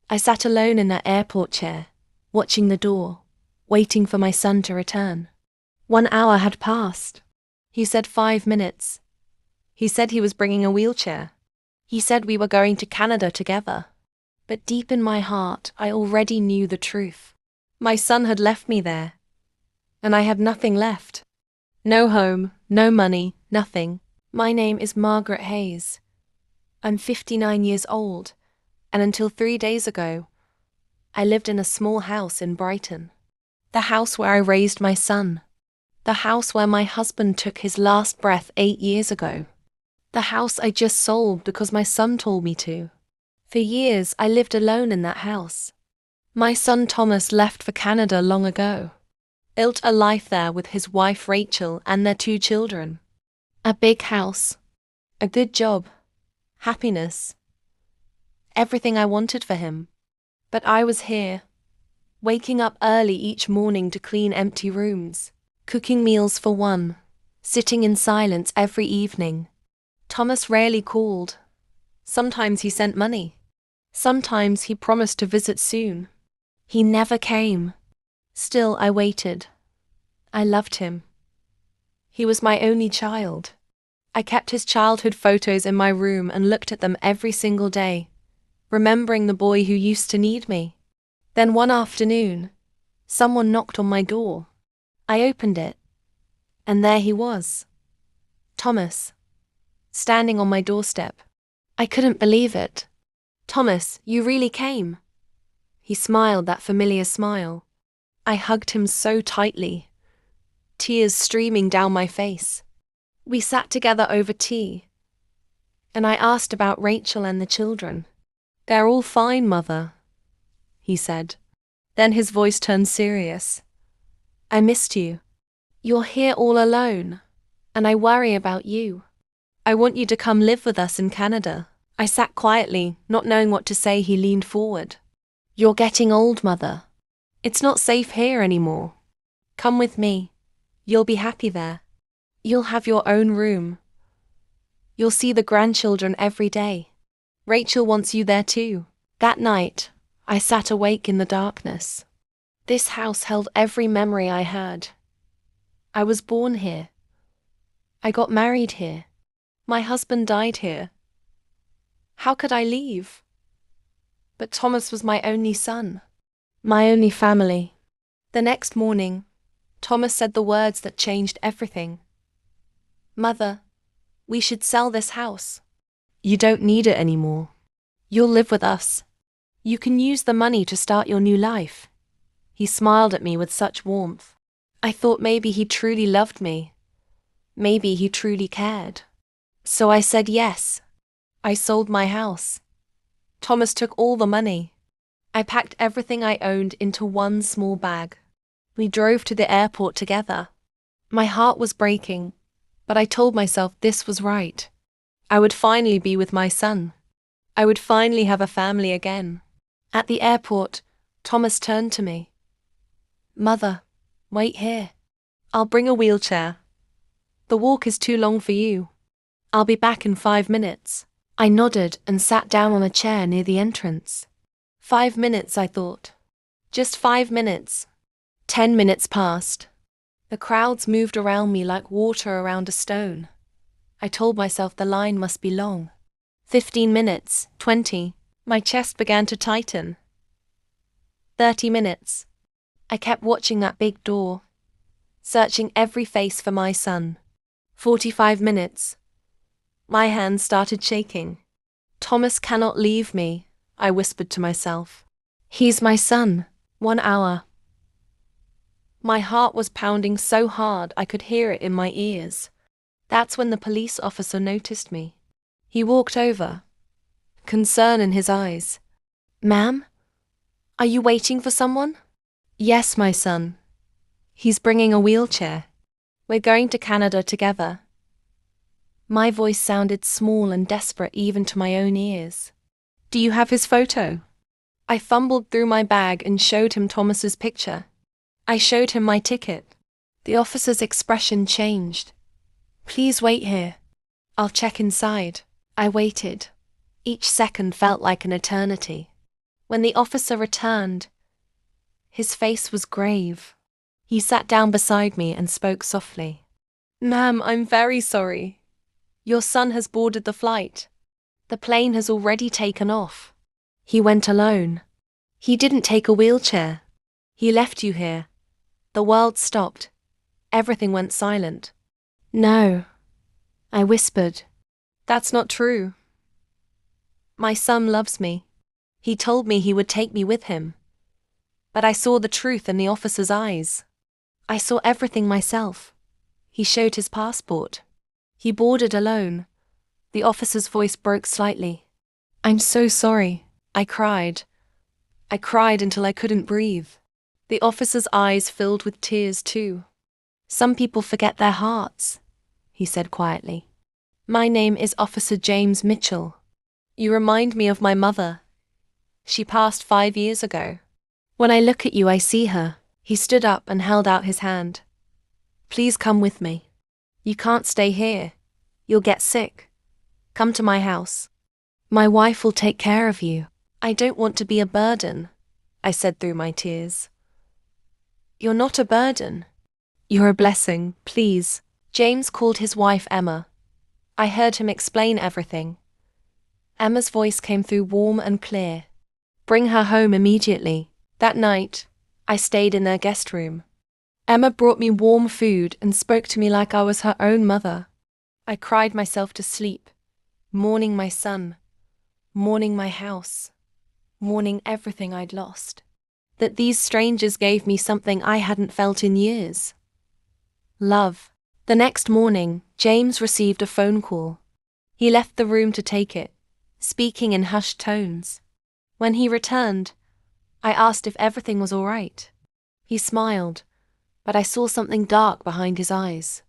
I sat alone in that airport chair, watching the door, waiting for my son to return. 1 hour had passed. He said 5 minutes. He said he was bringing a wheelchair. He said we were going to Canada together. But deep in my heart, I already knew the truth. My son had left me there, and I had nothing left. No home, no money, nothing. My name is Margaret Hayes. I'm 59 years old, and until 3 days ago, I lived in a small house in Brighton. The house where I raised my son. The house where my husband took his last breath 8 years ago. The house I just sold because my son told me to. For years, I lived alone in that house. My son Thomas left for Canada long ago. Built a life there with his wife Rachel and their 2 children. A big house. A good job. Happiness. Everything I wanted for him. But I was here, waking up early each morning to clean empty rooms, cooking meals for one, sitting in silence every evening. Thomas rarely called. Sometimes he sent money. Sometimes he promised to visit soon. He never came. Still, I waited. I loved him. He was my only child. I kept his childhood photos in my room and looked at them every single day, remembering the boy who used to need me. Then one afternoon, someone knocked on my door. I opened it, and there he was. Thomas, standing on my doorstep. I couldn't believe it. Thomas, you really came. He smiled that familiar smile. I hugged him so tightly, tears streaming down my face. We sat together over tea, and I asked about Rachel and the children. They're all fine, Mother, he said. Then his voice turned serious. I missed you. You're here all alone, and I worry about you. I want you to come live with us in Canada. I sat quietly, not knowing what to say. He leaned forward. You're getting old, Mother. It's not safe here anymore. Come with me. You'll be happy there. You'll have your own room. You'll see the grandchildren every day. Rachel wants you there too. That night, I sat awake in the darkness. This house held every memory I had. I was born here. I got married here. My husband died here. How could I leave? But Thomas was my only son, my only family. The next morning, Thomas said the words that changed everything. Mother, we should sell this house. You don't need it anymore. You'll live with us. You can use the money to start your new life. He smiled at me with such warmth. I thought maybe he truly loved me. Maybe he truly cared. So I said yes. I sold my house. Thomas took all the money. I packed everything I owned into one small bag. We drove to the airport together. My heart was breaking, but I told myself this was right. I would finally be with my son. I would finally have a family again. At the airport, Thomas turned to me. Mother, wait here. I'll bring a wheelchair. The walk is too long for you. I'll be back in 5 minutes. I nodded and sat down on a chair near the entrance. 5 minutes, I thought. Just 5 minutes. 10 minutes passed. The crowds moved around me like water around a stone. I told myself the line must be long. 15 minutes, 20. My chest began to tighten. 30 minutes. I kept watching that big door, searching every face for my son. 45 minutes. My hands started shaking. Thomas cannot leave me, I whispered to myself. He's my son. 1 hour. My heart was pounding so hard I could hear it in my ears. That's when the police officer noticed me. He walked over, concern in his eyes. Ma'am, are you waiting for someone? Yes, my son. He's bringing a wheelchair. We're going to Canada together. My voice sounded small and desperate even to my own ears. Do you have his photo? I fumbled through my bag and showed him Thomas's picture. I showed him my ticket. The officer's expression changed. Please wait here. I'll check inside. I waited. Each second felt like an eternity. When the officer returned, his face was grave. He sat down beside me and spoke softly. "Ma'am, I'm very sorry. Your son has boarded the flight. The plane has already taken off. He went alone. He didn't take a wheelchair. He left you here." The world stopped. Everything went silent. "No," I whispered. "That's not true. My son loves me. He told me he would take me with him." But I saw the truth in the officer's eyes. I saw everything myself. He showed his passport. He boarded alone. The officer's voice broke slightly. "I'm so sorry," I cried. I cried until I couldn't breathe. The officer's eyes filled with tears too. "Some people forget their hearts," he said quietly. "My name is Officer James Mitchell. You remind me of my mother. She passed 5 years ago. When I look at you, I see her." He stood up and held out his hand. "Please come with me. You can't stay here. You'll get sick. Come to my house. My wife will take care of you." "I don't want to be a burden," I said through my tears. "You're not a burden. You're a blessing, please." James called his wife Emma. I heard him explain everything. Emma's voice came through warm and clear. "Bring her home immediately." That night, I stayed in their guest room. Emma brought me warm food and spoke to me like I was her own mother. I cried myself to sleep, mourning my son, mourning my house, mourning everything I'd lost. That these strangers gave me something I hadn't felt in years. Love. The next morning, James received a phone call. He left the room to take it, speaking in hushed tones. When he returned, I asked if everything was all right. He smiled, but I saw something dark behind his eyes.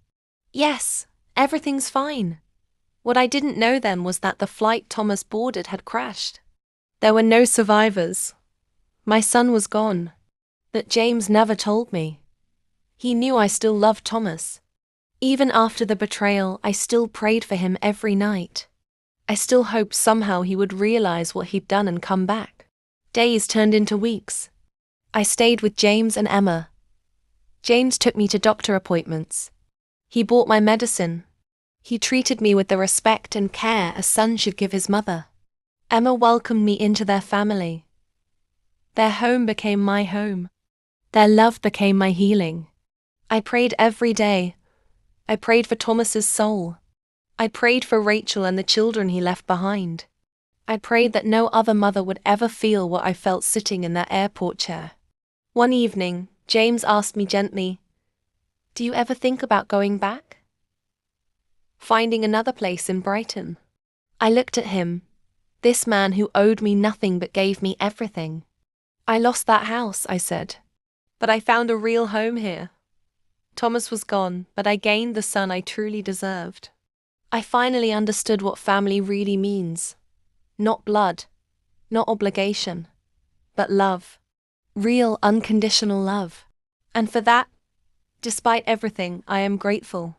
"Yes, everything's fine." What I didn't know then was that the flight Thomas boarded had crashed. There were no survivors. My son was gone. But James never told me. He knew I still loved Thomas. Even after the betrayal, I still prayed for him every night. I still hoped somehow he would realize what he'd done and come back. Days turned into weeks. I stayed with James and Emma. James took me to doctor appointments. He bought my medicine. He treated me with the respect and care a son should give his mother. Emma welcomed me into their family. Their home became my home. Their love became my healing. I prayed every day. I prayed for Thomas's soul. I prayed for Rachel and the children he left behind. I prayed that no other mother would ever feel what I felt sitting in that airport chair. One evening, James asked me gently, "Do you ever think about going back? Finding another place in Brighton?" I looked at him, this man who owed me nothing but gave me everything. "I lost that house," I said, "but I found a real home here. Thomas was gone, but I gained the son I truly deserved. I finally understood what family really means. Not blood, not obligation, but love. Real, unconditional love. And for that, despite everything, I am grateful."